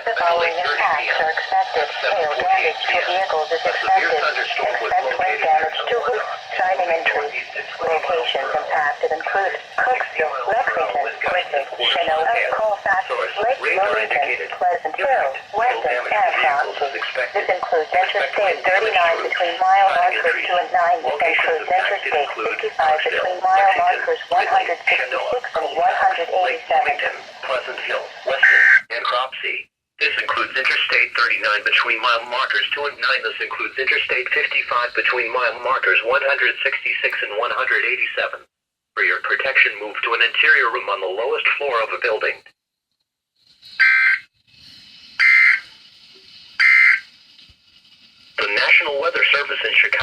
the following impacts are expected. Hail damage to vehicles is expected. Expect wind damage to roofs, siding, and trees. Locations impacted include Cooksville, Lexington, Griffith, Chinook, Colfax, Lake Wilmington, Pleasant Hill, Weston, and Fountain. This includes Interstate 39 between mile markers 2 and 9. This includes Interstate 55 between mile markers 166 and 187. Pleasant Hill, Weston, and Cropsey. This includes Interstate 39 between mile markers 2 and 9. This includes Interstate 55 between mile markers 166 and 187. For your protection, move to an interior room on the lowest floor of a building. The National Weather Service in Chicago